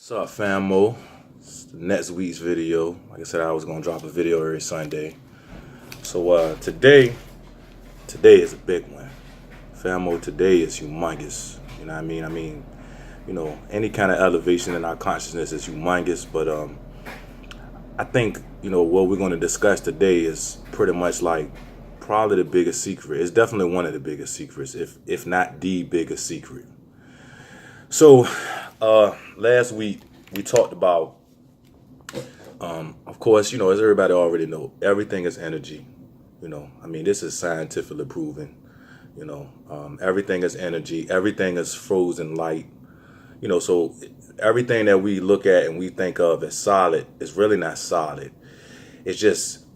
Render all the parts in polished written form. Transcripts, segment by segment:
What's up, famo? It's the next week's video. Like I said, I was gonna drop a video every Sunday. So today is a big one. Famo, today is humongous. You know what I mean? Any kind of elevation in our consciousness is humongous, but I think, what we're gonna discuss today is pretty much like probably the biggest secret. It's definitely one of the biggest secrets, if not the biggest secret. So last week we talked about, of course, as everybody already know, everything is energy. This is scientifically proven. Everything is energy. Everything is frozen light. So everything that we look at and we think of as solid is really not solid. It's just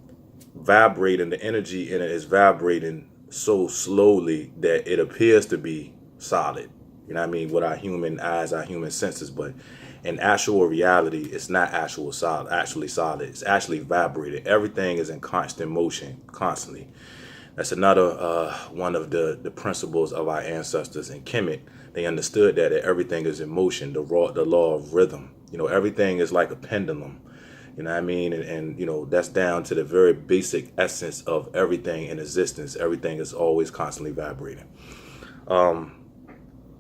vibrating. The energy in it is vibrating so slowly that it appears to be solid. With our human eyes, our human senses, but in actual reality, it's not actually solid. It's actually vibrating. Everything is in constant motion, constantly. That's another one of the principles of our ancestors in Kemet. They understood that everything is in motion, the law of rhythm. Everything is like a pendulum. And that's down to the very basic essence of everything in existence. Everything is always constantly vibrating.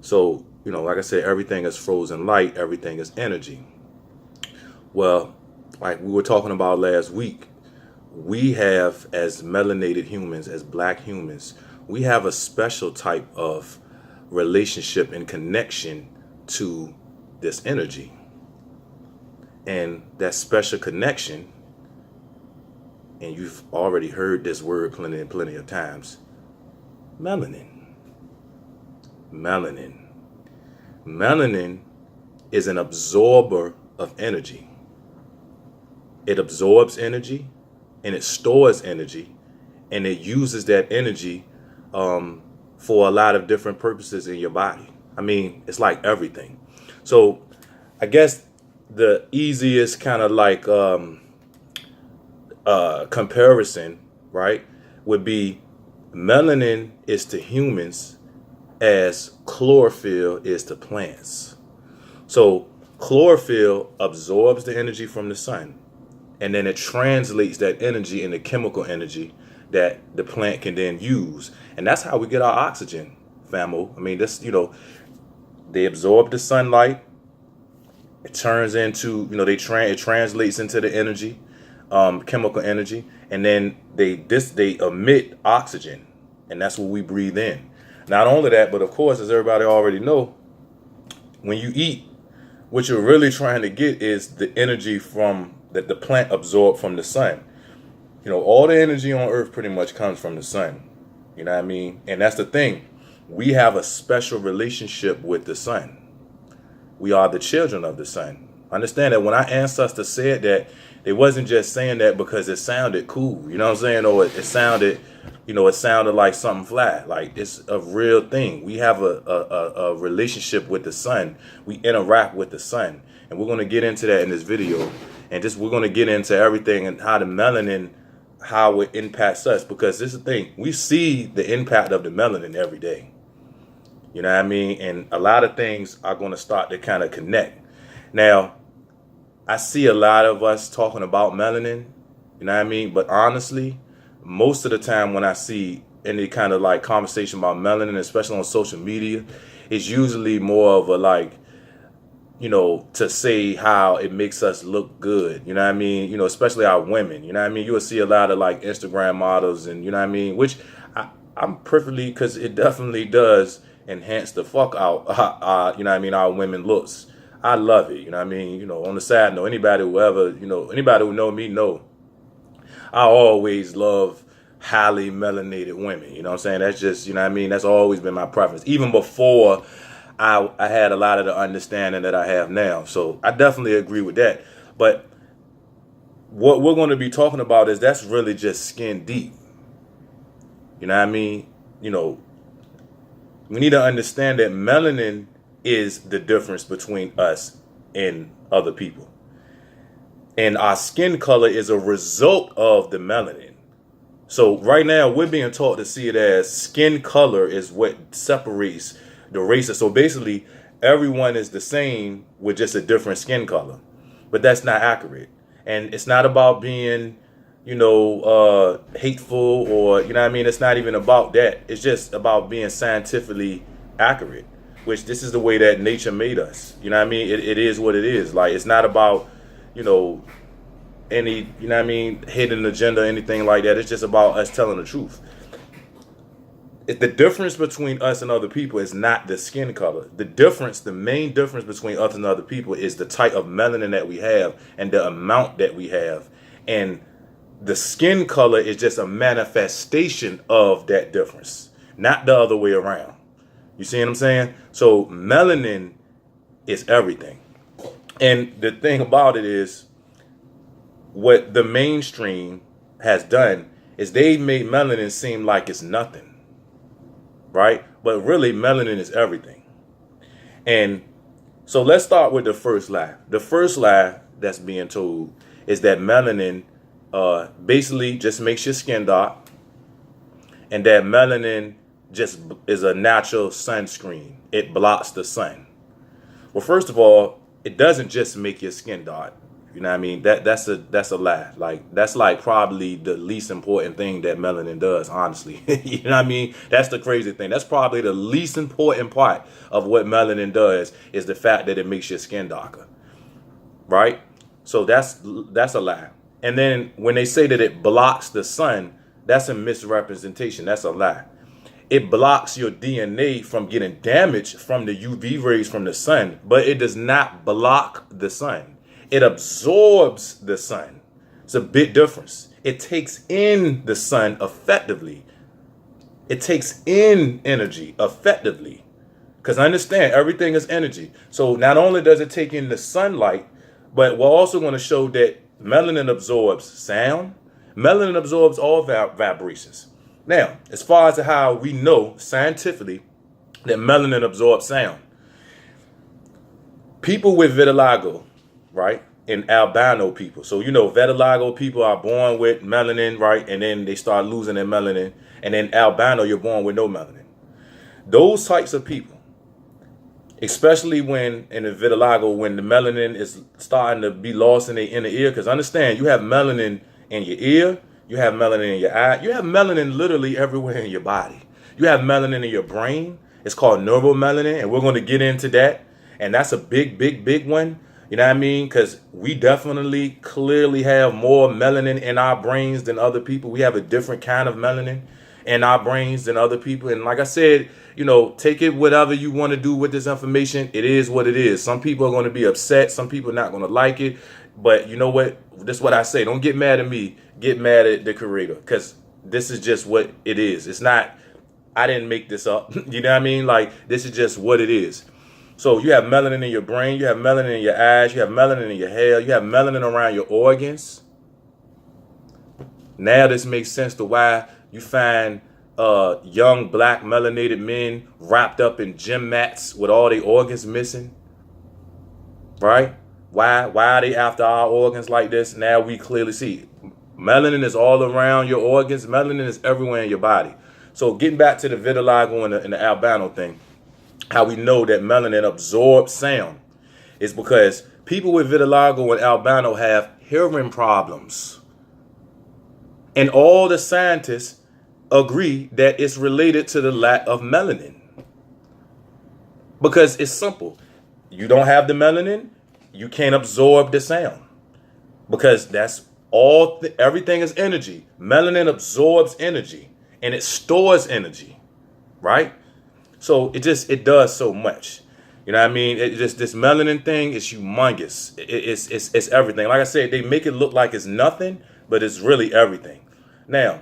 So, like I said, everything is frozen light, everything is energy. Well, like we were talking about last week, we have, as melanated humans, as black humans, we have a special type of relationship and connection to this energy. And that special connection, and you've already heard this word plenty of times, melanin. Melanin is an absorber of energy. It absorbs energy and it stores energy, and it uses that energy for a lot of different purposes in your body. It's like everything. So I guess the easiest kind of like comparison, right, would be melanin is to humans as chlorophyll is to plants. So chlorophyll absorbs the energy from the sun, and then it translates that energy into chemical energy that the plant can then use. And that's how we get our oxygen, famo. They absorb the sunlight. It turns into, it translates into the energy, chemical energy, and then they emit oxygen, and that's what we breathe in. Not only that, but of course, as everybody already know, when you eat, what you're really trying to get is the energy from that the plant absorbed from the sun. All the energy on earth pretty much comes from the sun. And that's the thing. We have a special relationship with the sun. We are the children of the sun. Understand that when our ancestors said that, they wasn't just saying that because it sounded cool. You know what I'm saying? Or it sounded, it sounded like something fly. Like, it's a real thing. We have a relationship with the sun. We interact with the sun. And we're going to get into that in this video. And we're going to get into everything and how the melanin, how it impacts us. Because this is the thing. We see the impact of the melanin every day. And a lot of things are going to start to kind of connect. Now, I see a lot of us talking about melanin, but honestly, most of the time when I see any kind of like conversation about melanin, especially on social media, it's usually more of a like, to say how it makes us look good, especially our women, you will see a lot of like Instagram models and, which I'm perfectly, because it definitely does enhance the fuck out, our women looks. I love it, on the side note, anybody who know me know, I always love highly melanated women, That's just, that's always been my preference, even before I had a lot of the understanding that I have now. So I definitely agree with that. But what we're going to be talking about is that's really just skin deep. We need to understand that melanin is the difference between us and other people. And our skin color is a result of the melanin. So right now we're being taught to see it as skin color is what separates the races. So basically everyone is the same with just a different skin color. But that's not accurate. And it's not about being, hateful, or, you know what I mean? It's not even about that. It's just about being scientifically accurate, which this is the way that nature made us. You know what I mean? It is what it is. Like, it's not about, any, hidden agenda or anything like that. It's just about us telling the truth. The difference between us and other people is not the skin color. The main difference between us and other people is the type of melanin that we have and the amount that we have. And the skin color is just a manifestation of that difference, not the other way around. You see what I'm saying? So melanin is everything. And the thing about it is, what the mainstream has done is they've made melanin seem like it's nothing. Right? But really, melanin is everything. And so let's start with the first lie. The first lie that's being told is that melanin basically just makes your skin dark, and that melanin just is a natural sunscreen. It blocks the sun. Well, first of all, it doesn't just make your skin dark. You know what I mean? That's a lie. Like, that's like probably the least important thing that melanin does, honestly. You know what I mean? That's the crazy thing. That's probably the least important part of what melanin does, is the fact that it makes your skin darker. Right? So that's a lie. And then when they say that it blocks the sun, that's a misrepresentation. That's a lie. It blocks your DNA from getting damaged from the UV rays from the sun, but it does not block the sun. It absorbs the sun. It's a big difference. It takes in the sun effectively. It takes in energy effectively. Because understand, everything is energy. So not only does it take in the sunlight, but we're also going to show that melanin absorbs sound. Melanin absorbs all vibrations. Now, as far as how we know scientifically that melanin absorbs sound, people with vitiligo, right, and albino people. So, vitiligo people are born with melanin, right, and then they start losing their melanin. And then albino, you're born with no melanin. Those types of people, especially when in the vitiligo, when the melanin is starting to be lost in the inner ear, because understand, you have melanin in your ear, you have melanin in your eye, you have melanin literally everywhere in your body. You have melanin in your brain. It's called neuromelanin, and we're going to get into that. And that's a big one. You know what I mean? Because we definitely clearly have more melanin in our brains than other people. We have a different kind of melanin in our brains than other people. And like I said, take it whatever you want to do with this information. It is what it is. Some people are going to be upset. Some people are not going to like it. But you know what? This is what I say. Don't get mad at me. Get mad at the creator. Because this is just what it is. It's not, I didn't make this up. You know what I mean? Like, this is just what it is. So you have melanin in your brain, you have melanin in your eyes, you have melanin in your hair, you have melanin around your organs. Now this makes sense to why you find young black melanated men wrapped up in gym mats with all their organs missing. Right? Why are they after our organs like this? Now we clearly see. Melanin is all around your organs. Melanin is everywhere in your body. So getting back to the vitiligo and the albino thing, how we know that melanin absorbs sound is because people with vitiligo and albino have hearing problems. And all the scientists agree that it's related to the lack of melanin. Because it's simple. You don't have the melanin, you can't absorb the sound. Because that's everything is energy. Melanin absorbs energy and it stores energy, right? So it does so much. You know what I mean? This melanin thing is humongous. It's everything. Like I said, they make it look like it's nothing, but it's really everything. Now,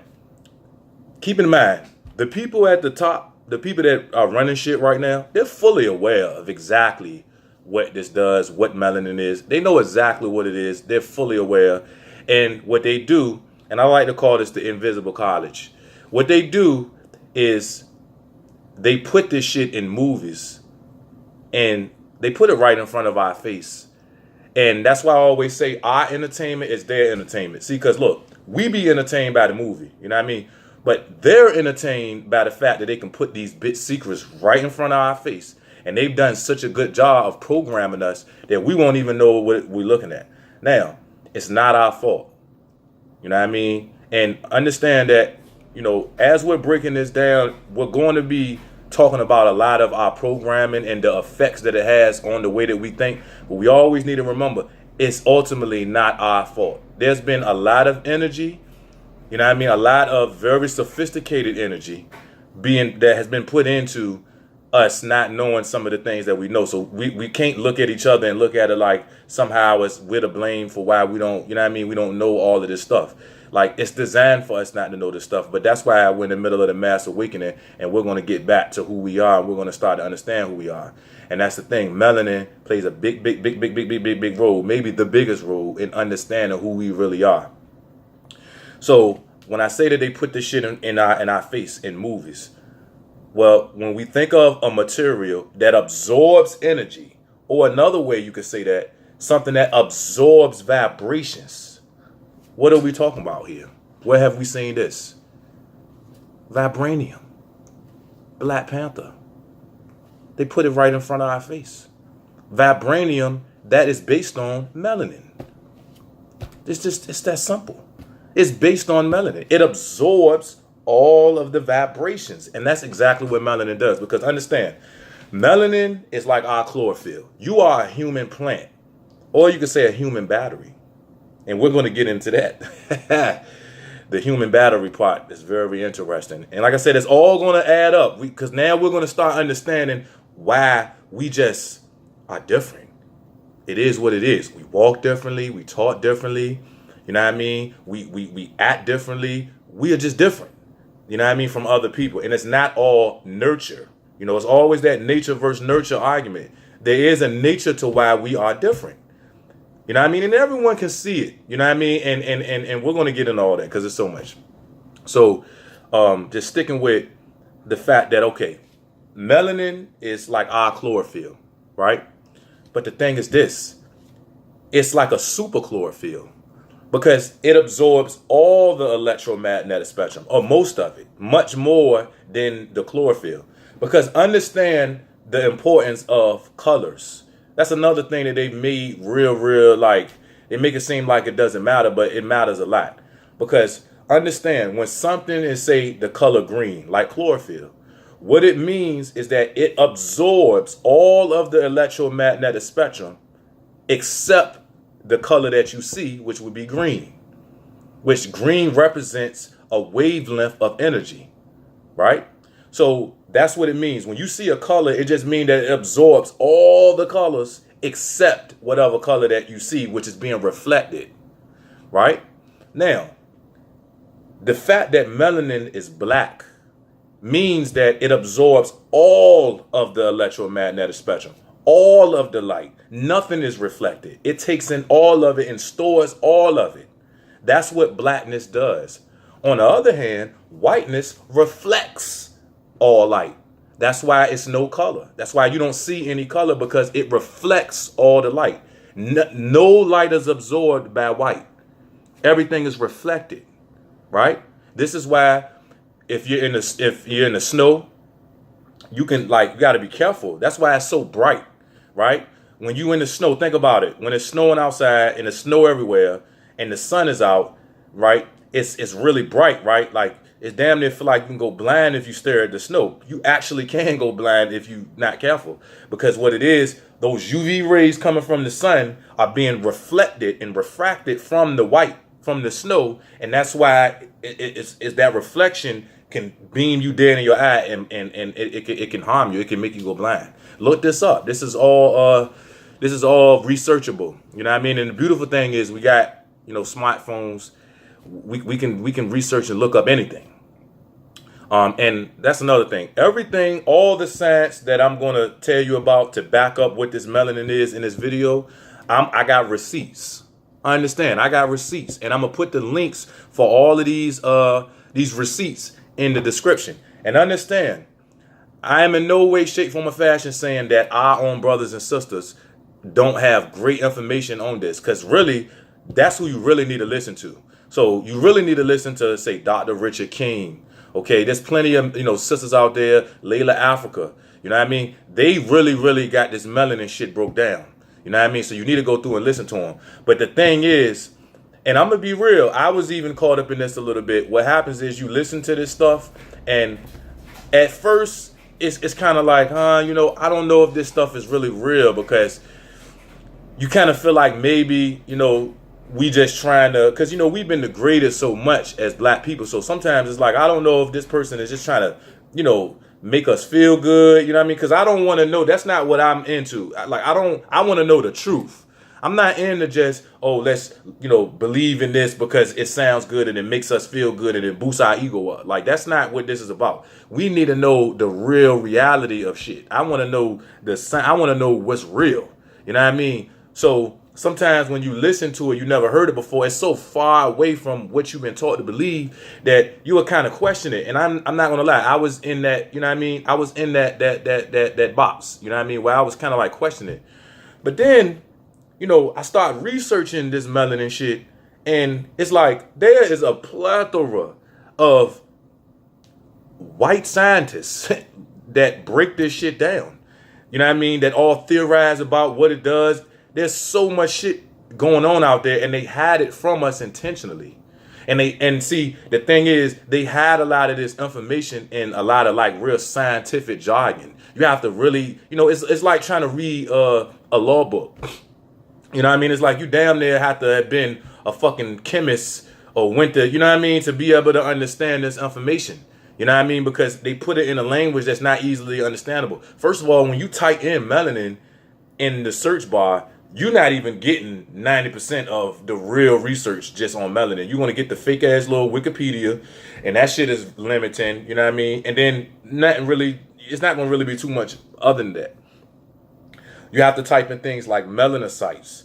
keep in mind, the people at the top, the people that are running shit right now, they're fully aware of exactly what this does, what melanin is. They know exactly what it is. They're fully aware. And what they do, and I like to call this the invisible college. What they do is they put this shit in movies and they put it right in front of our face. And that's why I always say our entertainment is their entertainment. See, because look, we be entertained by the movie, you know what I mean? But they're entertained by the fact that they can put these big secrets right in front of our face. And they've done such a good job of programming us that we won't even know what we're looking at. Now, it's not our fault. You know what I mean? And understand that, you know, as we're breaking this down, we're going to be talking about a lot of our programming and the effects that it has on the way that we think. But we always need to remember, it's ultimately not our fault. There's been a lot of energy, you know what I mean? A lot of very sophisticated energy that has been put into us not knowing some of the things that we know. So we can't look at each other and look at it like somehow we're to blame for why we don't, you know what I mean? We don't know all of this stuff. Like, it's designed for us not to know this stuff. But that's why we're in the middle of the mass awakening, and we're going to get back to who we are. And we're going to start to understand who we are. And that's the thing. Melanin plays a big role, maybe the biggest role in understanding who we really are. So when I say that they put this shit in our face in movies, well, when we think of a material that absorbs energy, or another way you could say that, something that absorbs vibrations, what are we talking about here? Where have we seen this? Vibranium. Black Panther. They put it right in front of our face. Vibranium that is based on melanin. It's that simple. It's based on melanin. It absorbs all of the vibrations. And that's exactly what melanin does. Because understand, melanin is like our chlorophyll. You are a human plant. Or you could say a human battery. And we're going to get into that. The human battery part is very interesting. And like I said, it's all going to add up. Because now we're going to start understanding why we just are different. It is what it is. We walk differently. We talk differently. You know what I mean? We act differently. We are just different. You know what I mean? From other people. And it's not all nurture. You know, it's always that nature versus nurture argument. There is a nature to why we are different. You know what I mean? And everyone can see it. You know what I mean? And we're going to get into all that because it's so much. So just sticking with the fact that, okay, melanin is like our chlorophyll, right? But the thing is this. It's like a super chlorophyll because it absorbs all the electromagnetic spectrum, or most of it, much more than the chlorophyll. Because understand the importance of colors. That's another thing that they've made real, like, they make it seem like it doesn't matter, but it matters a lot. Because understand, when something is, say, the color green, like chlorophyll, what it means is that it absorbs all of the electromagnetic spectrum except the color that you see, which would be green, which green represents a wavelength of energy, right? So that's what it means. When you see a color, it just means that it absorbs all the colors except whatever color that you see, which is being reflected, right? Now, the fact that melanin is black means that it absorbs all of the electromagnetic spectrum, all of the light. Nothing is reflected. It takes in all of it and stores all of it. That's what blackness does. On the other hand, whiteness reflects all light. That's why it's no color. That's why you don't see any color, because it reflects all the light. No light is absorbed by white. Everything is reflected, right? This is why if you're in the snow, you got to be careful. That's why it's so bright, right? When you in the snow, think about it. When it's snowing outside and it's snow everywhere and the sun is out, right? It's really bright, right? Like, it's damn near feel like you can go blind if you stare at the snow. You actually can go blind if you're not careful. Because what it is, those UV rays coming from the sun are being reflected and refracted from the white, from the snow. And that's why it's that reflection can beam you dead in your eye, and it can harm you. It can make you go blind. Look this up. This is all researchable. You know what I mean? And the beautiful thing is we got, smartphones. We can research and look up anything. And that's another thing. Everything, all the science that I'm going to tell you about to back up what this melanin is in this video, I got receipts. I understand. I got receipts, and I'm gonna put the links for all of these receipts in the description. And understand, I am in no way, shape, form, or fashion saying that our own brothers and sisters don't have great information on this, because really, that's who you really need to listen to. So you really need to listen to, say, Dr. Richard King, Okay, there's plenty of, sisters out there, Layla Africa. You know what I mean? They really, really got this melanin shit broke down. You know what I mean? So you need to go through and listen to them. But the thing is, and I'm going to be real, I was even caught up in this a little bit. What happens is you listen to this stuff, and at first, it's kind of like, I don't know if this stuff is really real, because you kind of feel like maybe, we just trying to, because, we've been degraded so much as black people. So sometimes it's like, I don't know if this person is just trying to, make us feel good. You know what I mean? Because I don't want to know. That's not what I'm into. I want to know the truth. I'm not into just, let's, believe in this because it sounds good and it makes us feel good and it boosts our ego up. Like, that's not what this is about. We need to know the real reality of shit. I want to know I want to know what's real. You know what I mean? So sometimes when you listen to it, you never heard it before. It's so far away from what you've been taught to believe that you will kind of question it. And I'm not gonna lie, I was in that, you know what I mean? I was in that box, you know what I mean? Where I was kind of like questioning it. But then, I started researching this melanin shit, and it's like there is a plethora of white scientists that break this shit down. You know what I mean? That all theorize about what it does. There's so much shit going on out there, and they hide it from us intentionally. And see, the thing is, they hide a lot of this information in a lot of like real scientific jargon. You have to really, it's like trying to read a law book. You know what I mean? It's like you damn near have to have been a fucking chemist or went to, you know what I mean, to be able to understand this information. You know what I mean? Because they put it in a language that's not easily understandable. First of all, when you type in melanin in the search bar, you're not even getting 90% of the real research just on melanin. You want to get the fake ass little Wikipedia, and that shit is limiting, you know what I mean? And then it's not going to really be too much other than that. You have to type in things like melanocytes,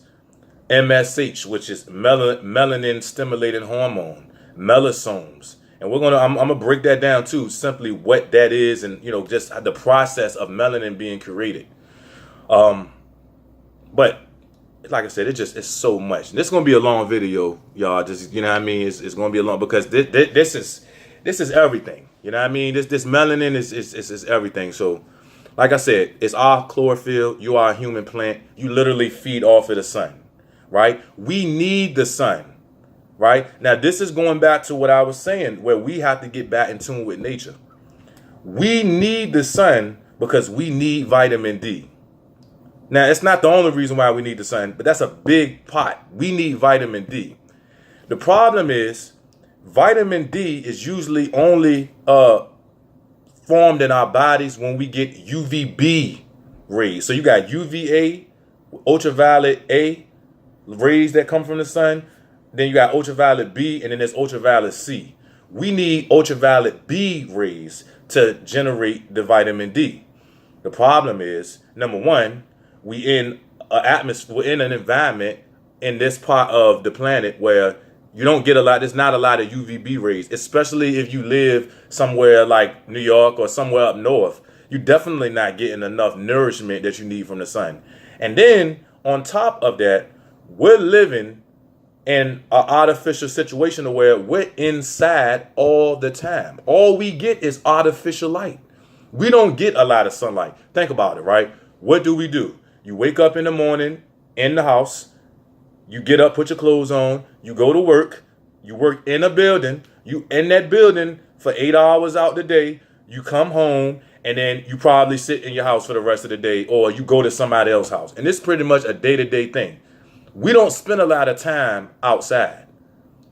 MSH, which is melanin stimulating hormone, melissomes. And I'm going to break that down too, simply what that is, and, just the process of melanin being created. But like I said, it's so much. And this is going to be a long video, y'all. Just, you know what I mean? It's going to be a long, because this is everything. You know what I mean? This melanin is everything. So like I said, it's our chlorophyll. You are a human plant. You literally feed off of the sun, right? We need the sun, right? Now, this is going back to what I was saying, where we have to get back in tune with nature. We need the sun because we need vitamin D. Now, it's not the only reason why we need the sun, but that's a big pot. We need vitamin D. The problem is vitamin D is usually only formed in our bodies when we get UVB rays. So you got UVA, ultraviolet A rays that come from the sun. Then you got ultraviolet B, and then there's ultraviolet C. We need ultraviolet B rays to generate the vitamin D. The problem is, number one, we're in an environment in this part of the planet where you don't get there's not a lot of UVB rays, especially if you live somewhere like New York or somewhere up north. You're definitely not getting enough nourishment that you need from the sun. And then on top of that, we're living in an artificial situation where we're inside all the time. All we get is artificial light. We don't get a lot of sunlight. Think about it, right? What do? You wake up in the morning in the house, you get up, put your clothes on, you go to work, you work in a building, you in that building for 8 hours out the day, you come home, and then you probably sit in your house for the rest of the day, or you go to somebody else's house. And it's pretty much a day-to-day thing. We don't spend a lot of time outside.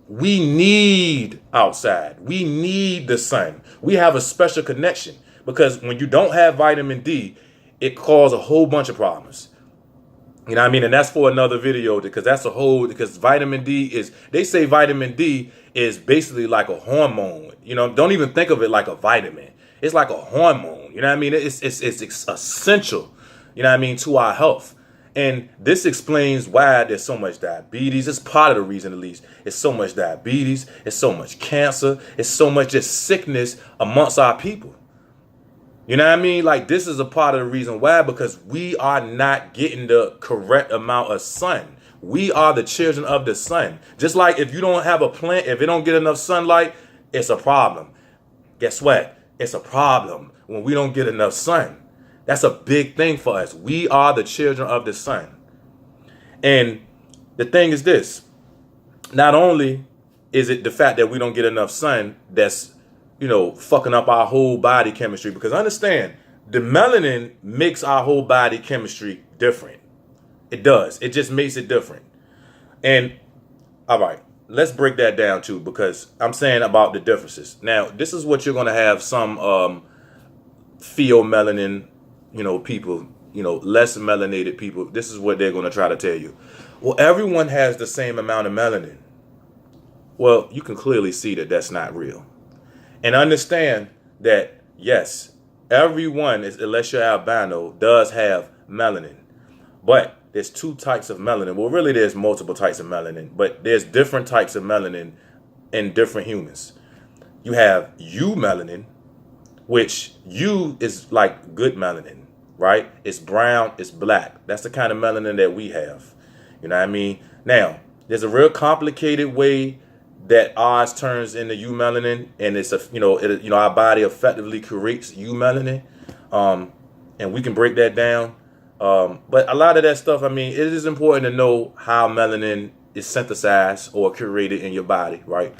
We need outside. We need the sun. We have a special connection, because when you don't have vitamin D, it causes a whole bunch of problems. You know what I mean? And that's for another video, because vitamin D they say vitamin D is basically like a hormone. Don't even think of it like a vitamin. It's like a hormone. You know what I mean? It's essential, you know what I mean, to our health. And this explains why there's so much diabetes. It's part of the reason, at least. It's so much diabetes. It's so much cancer. It's so much just sickness amongst our people. You know what I mean? Like, this is a part of the reason why, because we are not getting the correct amount of sun. We are the children of the sun. Just like if you don't have a plant, if it don't get enough sunlight, it's a problem. guess what? It's a problem when we don't get enough sun. That's a big thing for us. We are the children of the sun. And the thing is this, not only is it the fact that we don't get enough sun that's, fucking up our whole body chemistry, because understand, the melanin makes our whole body chemistry different. It does. It just makes it different. And all right, let's break that down too, because I'm saying about the differences. Now, this is what you're going to have some pheomelanin, people, less melanated people. This is what they're going to try to tell you. Well, everyone has the same amount of melanin. Well, you can clearly see that that's not real. And understand that, yes, everyone, unless you're albino, does have melanin. But there's two types of melanin. Well, really, there's multiple types of melanin, but there's different types of melanin in different humans. You have eumelanin, which U is like good melanin, right? It's brown, it's black. That's the kind of melanin that we have. You know what I mean? Now, there's a real complicated way that ours turns into eumelanin, and it's our body effectively creates eumelanin, and we can break that down. But a lot of that stuff, it is important to know how melanin is synthesized or created in your body, right?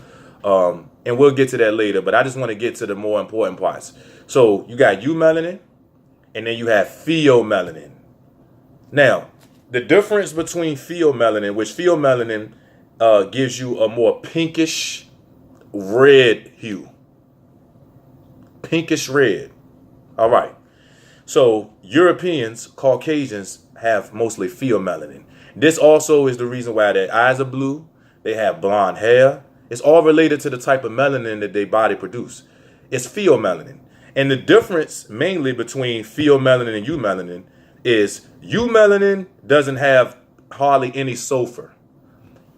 And we'll get to that later, but I just want to get to the more important parts. So you got eumelanin, and then you have pheomelanin. Now, the difference between pheomelanin, which pheomelanin gives you a more pinkish red hue. Pinkish red. All right. So Europeans, Caucasians, have mostly pheomelanin. This also is the reason why their eyes are blue. They have blonde hair. It's all related to the type of melanin that their body produce. It's pheomelanin. And the difference mainly between pheomelanin and eumelanin is eumelanin doesn't have hardly any sulfur.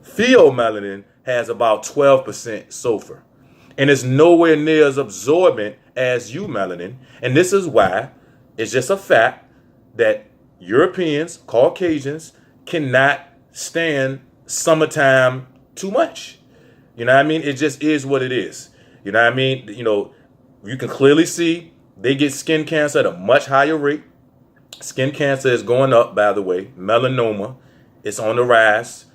Pheomelanin has about 12% sulfur. And it's nowhere near as absorbent as eumelanin. And this is why it's just a fact that Europeans, Caucasians, cannot stand summertime too much. You know what I mean? It just is what it is. You know what I mean? You can clearly see they get skin cancer at a much higher rate. Skin cancer is going up, by the way. Melanoma, it's on the rise.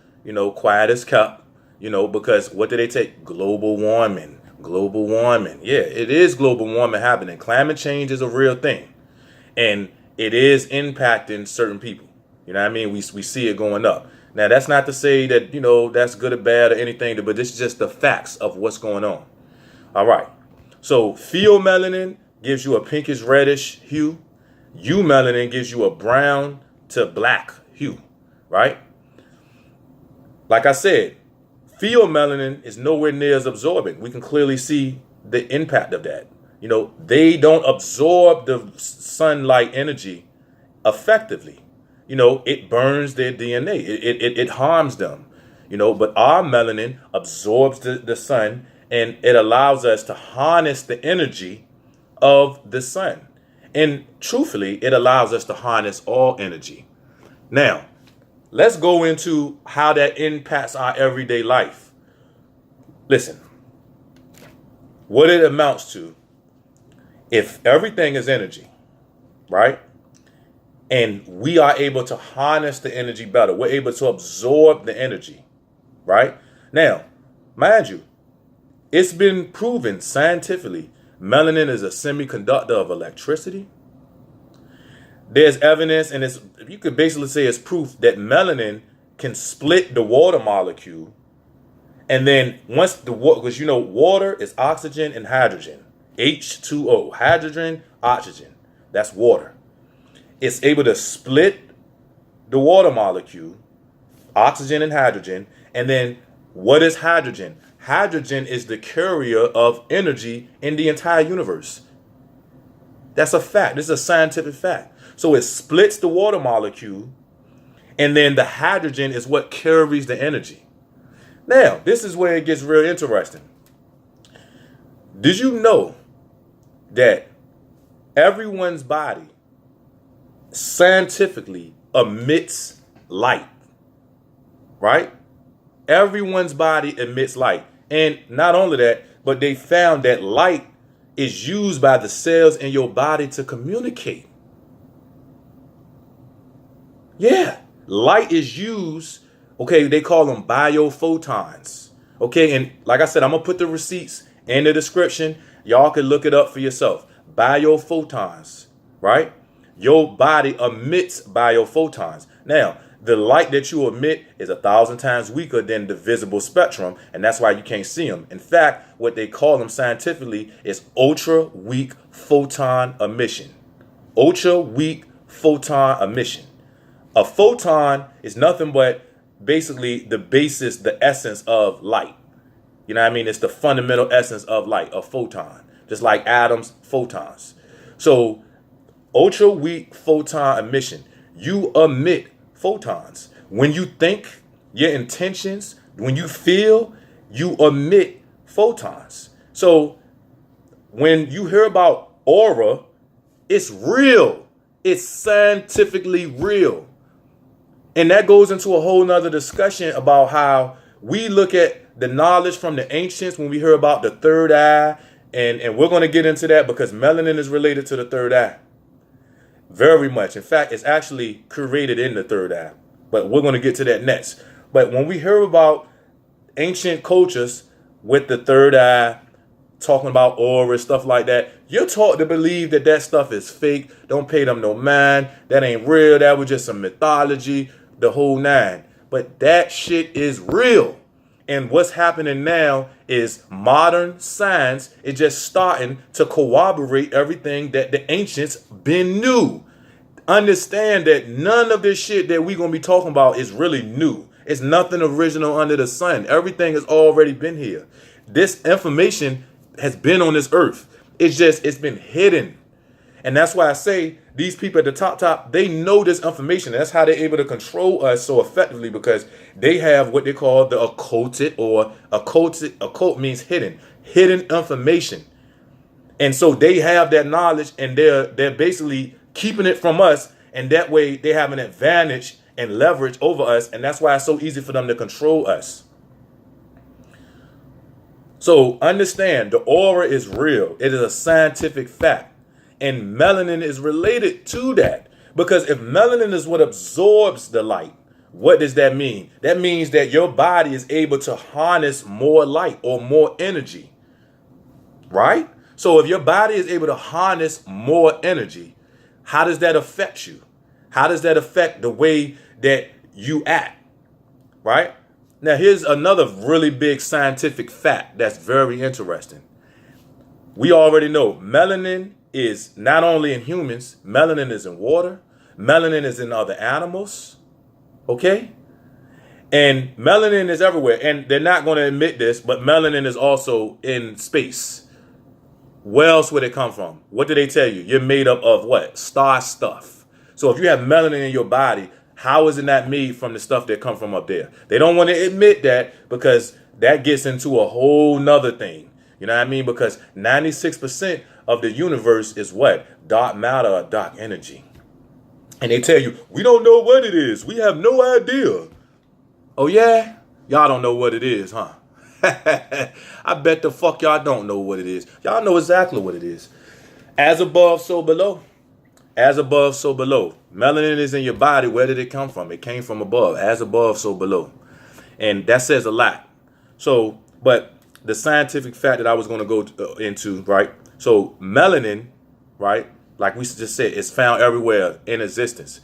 Quiet as kept, because what do they take? Global warming. Global warming. Yeah, it is global warming happening. Climate change is a real thing. And it is impacting certain people. You know what I mean? We see it going up. Now, that's not to say that, that's good or bad or anything, but this is just the facts of what's going on. All right. So pheomelanin gives you a pinkish reddish hue. Eumelanin gives you a brown to black hue, right? Like I said, pheomelanin is nowhere near as absorbent. We can clearly see the impact of that. They don't absorb the sunlight energy effectively. It burns their DNA. It harms them. But our melanin absorbs the sun, and it allows us to harness the energy of the sun. And truthfully, it allows us to harness all energy. Now, let's go into how that impacts our everyday life. Listen, what it amounts to, if everything is energy, right? And we are able to harness the energy better. We're able to absorb the energy, right? Now, mind you, it's been proven scientifically, melanin is a semiconductor of electricity. There's evidence, and you could basically say it's proof that melanin can split the water molecule. And then once the water, because water is oxygen and hydrogen, H2O, hydrogen, oxygen, that's water. It's able to split the water molecule, oxygen and hydrogen. And then what is hydrogen? Hydrogen is the carrier of energy in the entire universe. That's a fact. This is a scientific fact. So it splits the water molecule, and then the hydrogen is what carries the energy. Now, this is where it gets real interesting. Did you know that everyone's body scientifically emits light? Right? Everyone's body emits light. And not only that, but they found that light is used by the cells in your body to communicate. Yeah, light is used. Okay, they call them biophotons. Okay, and like I said, I'm gonna put the receipts in the description. Y'all can look it up for yourself. Biophotons, right? Your body emits biophotons. Now, the light that you emit is 1,000 times weaker than the visible spectrum, and that's why you can't see them. In fact, what they call them scientifically is ultra weak photon emission. Ultra weak photon emission. A photon is nothing but basically the essence of light. You know what I mean? It's the fundamental essence of light, a photon, just like atoms, photons. So ultra weak photon emission, you emit photons. When you think, your intentions, when you feel, you emit photons. So when you hear about aura, it's real. It's scientifically real. And that goes into a whole nother discussion about how we look at the knowledge from the ancients when we hear about the third eye. And we're going to get into that because melanin is related to the third eye. Very much. In fact, it's actually created in the third eye. But we're going to get to that next. But when we hear about ancient cultures with the third eye, talking about aura, stuff like that, you're taught to believe that that stuff is fake. Don't pay them no mind. That ain't real. That was just some mythology, the whole nine. But that shit is real. And what's happening now is modern science is just starting to corroborate everything that the ancients been knew. Understand that none of this shit that we're going to be talking about is really new. It's nothing original under the sun. Everything has already been here. This information has been on this earth. It's been hidden. And that's why I say these people at the top, they know this information. That's how they're able to control us so effectively, because they have what they call the occulted, or occult means hidden information. And so they have that knowledge, and they're basically keeping it from us. And that way they have an advantage and leverage over us. And that's why it's so easy for them to control us. So understand, the aura is real. It is a scientific fact. And melanin is related to that. Because if melanin is what absorbs the light, what does that mean? That means that your body is able to harness more light or more energy. Right? So if your body is able to harness more energy, how does that affect you? How does that affect the way that you act? Right? Now, here's another really big scientific fact that's very interesting. We already know melanin is not only in humans, melanin is in water, melanin is in other animals, okay? And melanin is everywhere, and they're not going to admit this, but melanin is also in space. Where else would it come from? What do they tell you? You're made up of what? Star stuff. So if you have melanin in your body, how is it not made from the stuff that come from up there? They don't want to admit that because that gets into a whole nother thing. You know what I mean? Because 96% of the universe is what? Dark matter or dark energy. And they tell you, we don't know what it is. We have no idea. Oh, yeah? Y'all don't know what it is, huh? I bet the fuck y'all don't know what it is. Y'all know exactly what it is. As above, so below. As above, so below. Melanin is in your body. Where did it come from? It came from above. As above, so below. And that says a lot. So, but the scientific fact that I was going to go into, right? So melanin, right? Like we just said, it's found everywhere in existence.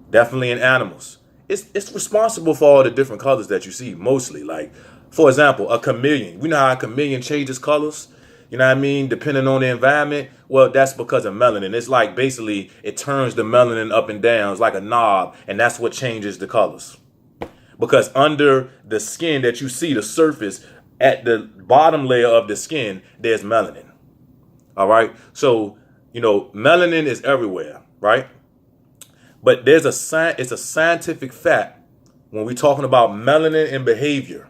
Definitely in animals. It's responsible for all the different colors that you see, mostly. Like, for example, a chameleon. We know how a chameleon changes colors. You know what I mean? Depending on the environment. Well, that's because of melanin. It's like basically it turns the melanin up and down. It's like a knob. And that's what changes the colors. Because under the skin that you see, the surface, at the bottom layer of the skin, there's melanin. All right. So, you know, melanin is everywhere. Right. But it's a scientific fact when we're talking about melanin and behavior,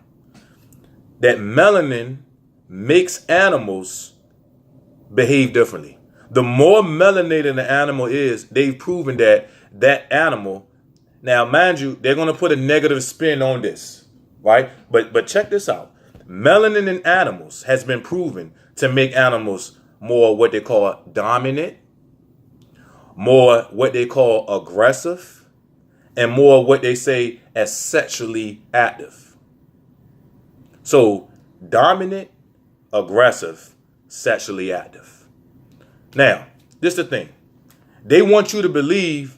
that melanin makes animals behave differently. The more melanated the animal is, they've proven that that animal, now mind you, they're going to put a negative spin on this, right? But check this out. Melanin in animals has been proven to make animals more what they call dominant, more what they call aggressive, and more what they say as sexually active. So dominant, aggressive, sexually active. Now, this is the thing. They want you to believe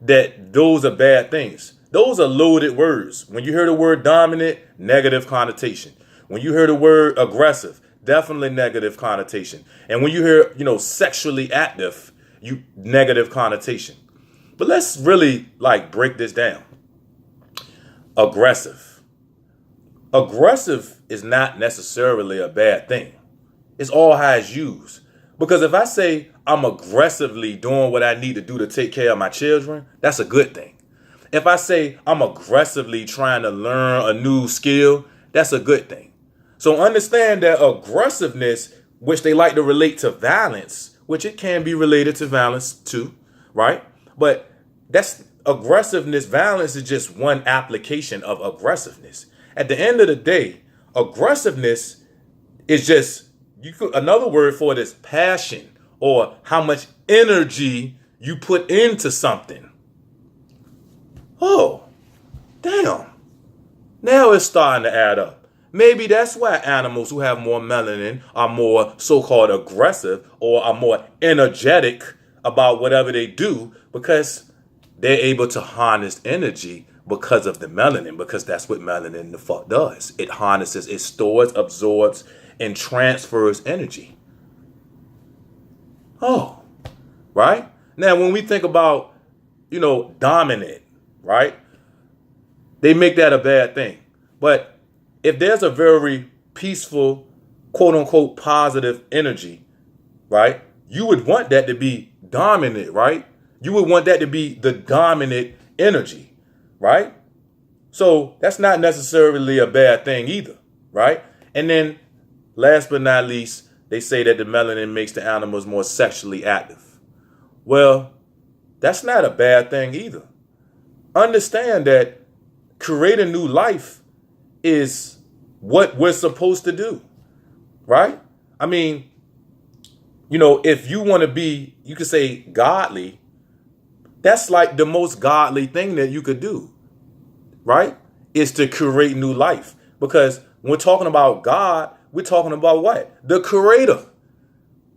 that those are bad things. Those are loaded words. When you hear the word dominant, negative connotation. When you hear the word aggressive, definitely negative connotation. And when you hear, sexually active, negative connotation. But let's really break this down. Aggressive. Aggressive is not necessarily a bad thing. It's all how it's used. Because if I say I'm aggressively doing what I need to do to take care of my children, that's a good thing. If I say I'm aggressively trying to learn a new skill, that's a good thing. So understand that aggressiveness, which they like to relate to violence, which it can be related to violence too, right? But that's aggressiveness. Violence is just one application of aggressiveness. At the end of the day, aggressiveness is just, another word for it is passion, or how much energy you put into something. Oh, damn. Now it's starting to add up. Maybe that's why animals who have more melanin are more so-called aggressive or are more energetic about whatever they do, because they're able to harness energy because of the melanin, because that's what melanin the fuck does. It harnesses, it stores, absorbs, and transfers energy. Oh, right? Now, when we think about, dominant, right? They make that a bad thing. But if there's a very peaceful, quote unquote, positive energy, right? You would want that to be dominant, right? You would want that to be the dominant energy, right? So that's not necessarily a bad thing either, right? And then last but not least, they say that the melanin makes the animals more sexually active. Well, that's not a bad thing either. Understand that creating new life is what we're supposed to do, right? I mean, if you want to be, you could say godly, that's like the most godly thing that you could do, right? Is to create new life. Because when we're talking about God, we're talking about what? The creator,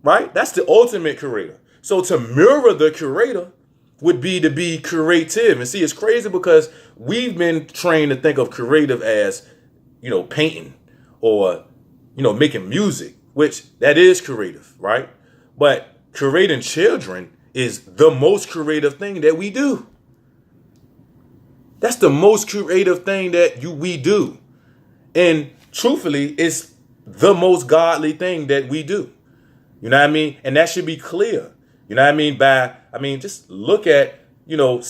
right? That's the ultimate creator. So to mirror the creator would be to be creative. And see, it's crazy because we've been trained to think of creative as, painting or, making music, which that is creative, right? But creating children is the most creative thing that we do. That's the most creative thing that we do. And truthfully, it's the most godly thing that we do. You know what I mean? And that should be clear. You know what I mean? Just look at, sex.